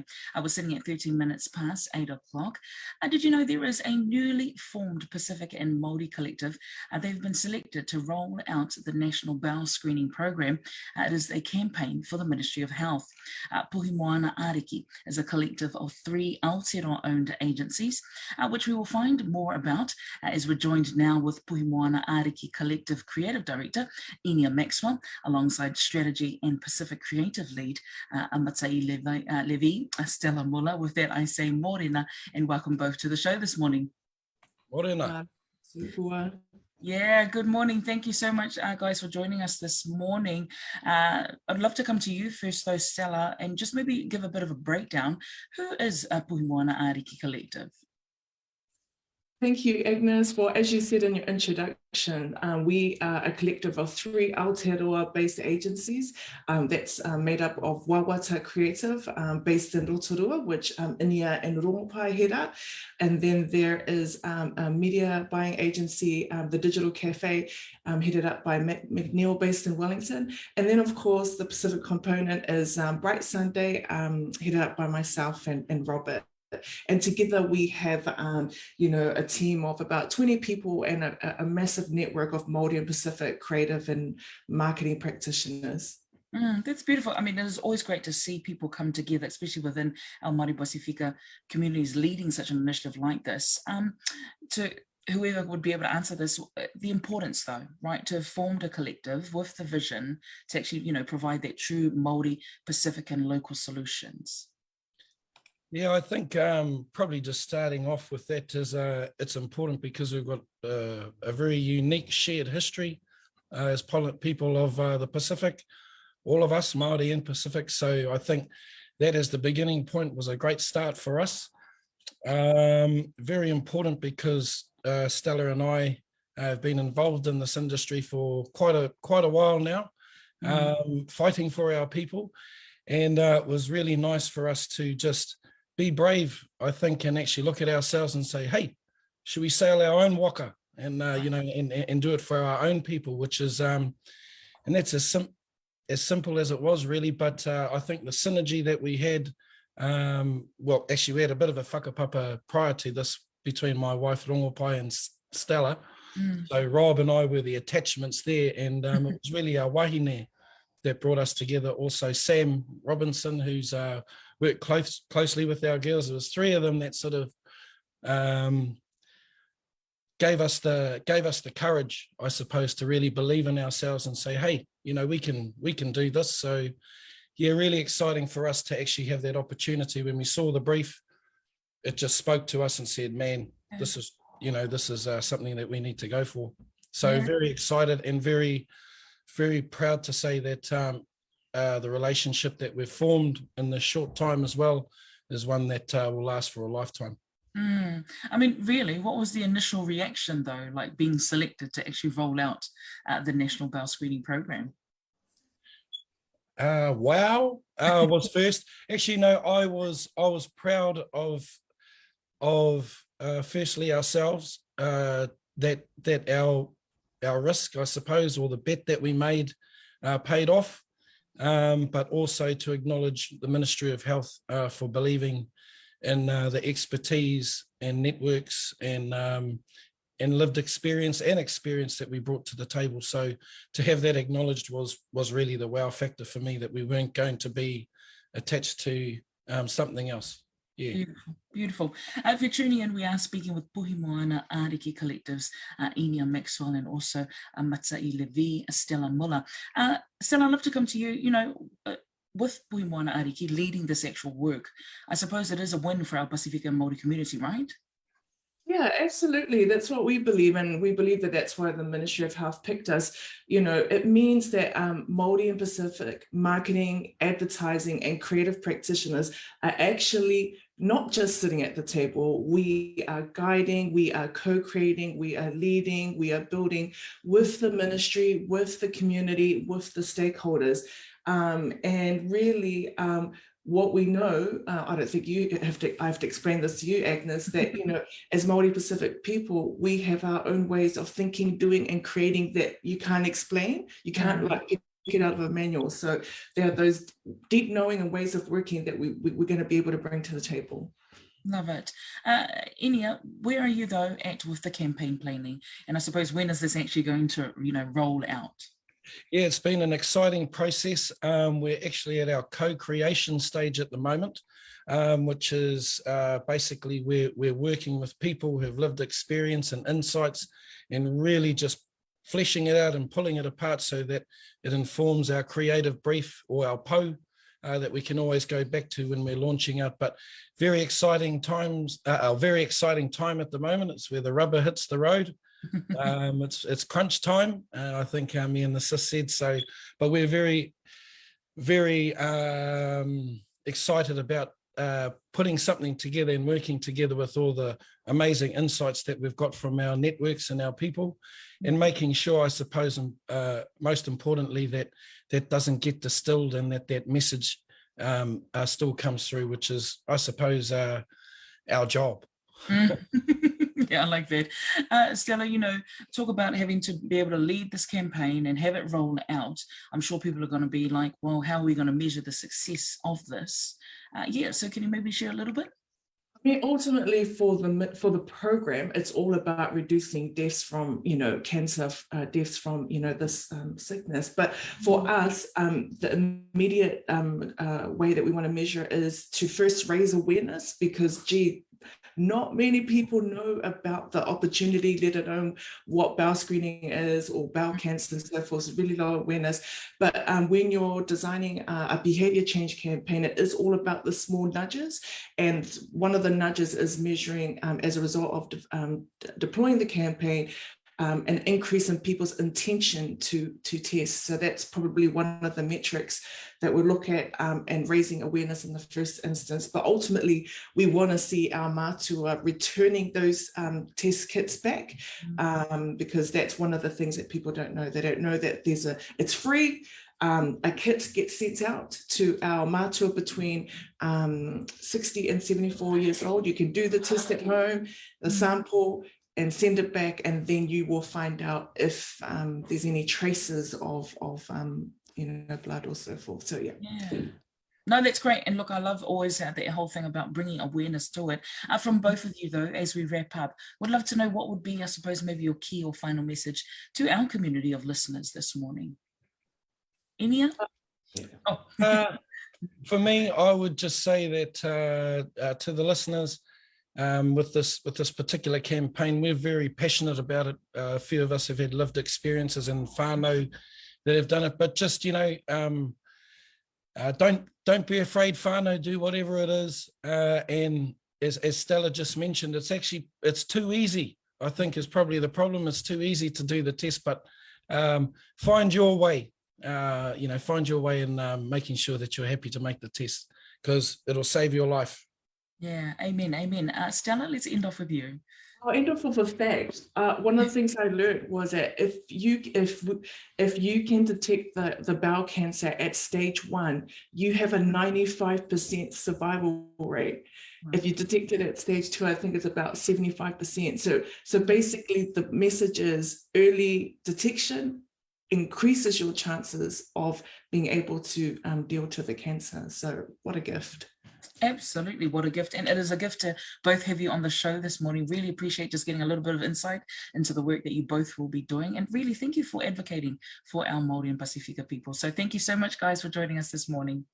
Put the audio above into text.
today. We're sitting at 13 minutes past 8 o'clock. Did you know there is a newly formed Pacific and Māori collective? They've been selected to roll out the National Bowel Screening Programme. It is a campaign for the Ministry of Health. Puhimoana Ariki is a collective of 3 Aotearoa-owned agencies, which we will find more about as we're joined now with Puhimoana Ariki Collective Creative Director, Inia Maxwell, alongside Strategy and Pacific Creative Lead, Amatailevi Stella Muller. With that, I say morena and welcome both to the show this morning. Morena. Yeah, good morning. Thank you so much, guys, for joining us this morning. I'd love to come to you first, though, Stella, and just maybe give a bit of a breakdown. Who is Puhimoana Ariki Collective? Thank you, Agnes. Well, as you said in your introduction, we are a collective of 3 Aotearoa-based agencies that's made up of Wawata Creative, based in Rotorua, which Inia and Romopai head up. And then there is a media buying agency, the Digital Cafe, headed up by McNeil, based in Wellington. And then, of course, the Pacific component is Bright Sunday, headed up by myself and Robert. And together we have, a team of about 20 people and a massive network of Māori and Pacific creative and marketing practitioners. That's beautiful. I mean, it is always great to see people come together, especially within our Māori Pasifika communities, leading such an initiative like this. To whoever would be able to answer this, the importance, though, right, to have formed a collective with the vision to actually, provide that true Māori, Pacific and local solutions. Yeah, I think probably just starting off with that is it's important because we've got a very unique shared history as people of the Pacific, all of us, Māori and Pacific. So I think that as the beginning point was a great start for us. Very important because Stella and I have been involved in this industry for quite a while now, fighting for our people. And it was really nice for us to just be brave, I think, and actually look at ourselves and say, hey, should we sail our own waka and, and do it for our own people, which is, and that's as simple as it was really. But I think the synergy that we had, well, actually we had a bit of a whakapapa prior to this between my wife, Rongopai, and Stella. So Rob and I were the attachments there, and it was really our wahine that brought us together. Also Sam Robinson, who's worked closely with our girls. There was 3 of them that sort of gave us the courage, I suppose, to really believe in ourselves and say, hey, we can do this. So yeah, really exciting for us to actually have that opportunity. When we saw the brief, it just spoke to us and said, man, this is something that we need to go for. So very excited and very, very proud to say that the relationship that we've formed in this short time as well is one that will last for a lifetime. I mean, really, what was the initial reaction, though, like being selected to actually roll out the National Bowel Screening Programme? Wow, was first. Actually, no, I was proud of firstly ourselves, that our risk, I suppose, or the bet that we made paid off, but also to acknowledge the Ministry of Health for believing in the expertise and networks and lived experience that we brought to the table. So to have that acknowledged was really the wow factor for me, that we weren't going to be attached to something else. Yeah. Beautiful, beautiful. If you're tuning in, we are speaking with Puhimoana Ariki Collectives, Inia Maxwell, and also Amatailevi Stella Muller. Stella, I'd love to come to you. With Puhimoana Ariki leading this actual work, I suppose it is a win for our Pacific and Māori community, right? Yeah, absolutely. That's what we believe, and we believe that that's why the Ministry of Health picked us. It means that Māori and Pacific marketing, advertising, and creative practitioners are actually not just sitting at the table. We are guiding, we are co-creating, we are leading, we are building with the ministry, with the community, with the stakeholders. And really, what we know, I don't think I have to explain this to you, Agnes, that, as Māori Pacific people, we have our own ways of thinking, doing, and creating that you can't explain. You can't it out of a manual. So there are those deep knowing and ways of working that we're going to be able to bring to the table. Love it. Inia, where are you though at with the campaign planning? And I suppose when is this actually going to, roll out? Yeah, it's been an exciting process. We're actually at our co-creation stage at the moment, which is basically we're working with people who have lived experience and insights and really just fleshing it out and pulling it apart so that it informs our creative brief or our PO that we can always go back to when we're launching out. But very exciting times, a very exciting time at the moment. It's where the rubber hits the road. It's crunch time, I think me and the sis said so, but we're very, very excited about putting something together and working together with all the amazing insights that we've got from our networks and our people, and making sure, I suppose, most importantly, that doesn't get distilled and that message still comes through, which is, I suppose, our job. Yeah, I like that. Stella, talk about having to be able to lead this campaign and have it roll out. I'm sure people are going to be like, well, how are we going to measure the success of this? So can you maybe share a little bit? I mean, ultimately for the program, it's all about reducing deaths from, cancer, deaths from, this sickness. But for us, the immediate way that we want to measure is to first raise awareness, because, not many people know about the opportunity, let alone what bowel screening is or bowel cancer and so forth. It's really low awareness. But when you're designing a behavior change campaign, it is all about the small nudges. And one of the nudges is measuring, as a result of deploying the campaign, an increase in people's intention to test. So that's probably one of the metrics that we look at, and raising awareness in the first instance. But ultimately, we want to see our mātua returning those test kits back, because that's one of the things that people don't know. They don't know that it's free. A kit gets sent out to our mātua between 60 and 74 years old. You can do the test at home, the sample, and send it back, and then you will find out if there's any traces of blood or so forth. So yeah. No, that's great. And look, I love always that whole thing about bringing awareness to it. From both of you, though, as we wrap up, would love to know what would be, I suppose, maybe your key or final message to our community of listeners this morning. Inia? For me, I would just say that to the listeners, with this particular campaign, we're very passionate about it. A few of us have had lived experiences in whānau that have done it, but just don't be afraid, whānau, do whatever it is, and as Stella just mentioned, it's too easy. I think is probably the problem. It's too easy to do the test, but find your way. Find your way in making sure that you're happy to make the test, because it'll save your life. Yeah, amen. Stella, let's end off with you. I'll end off with a fact. One of the things I learned was that if you can detect the bowel cancer at stage 1, you have a 95% survival rate. Right. If you detect it at stage 2, I think it's about 75%. So basically the message is early detection increases your chances of being able to deal to the cancer. So what a gift. Absolutely, what a gift. And it is a gift to both have you on the show this morning. Really appreciate just getting a little bit of insight into the work that you both will be doing, and really thank you for advocating for our Māori and Pasifika people. So thank you so much, guys, for joining us this morning.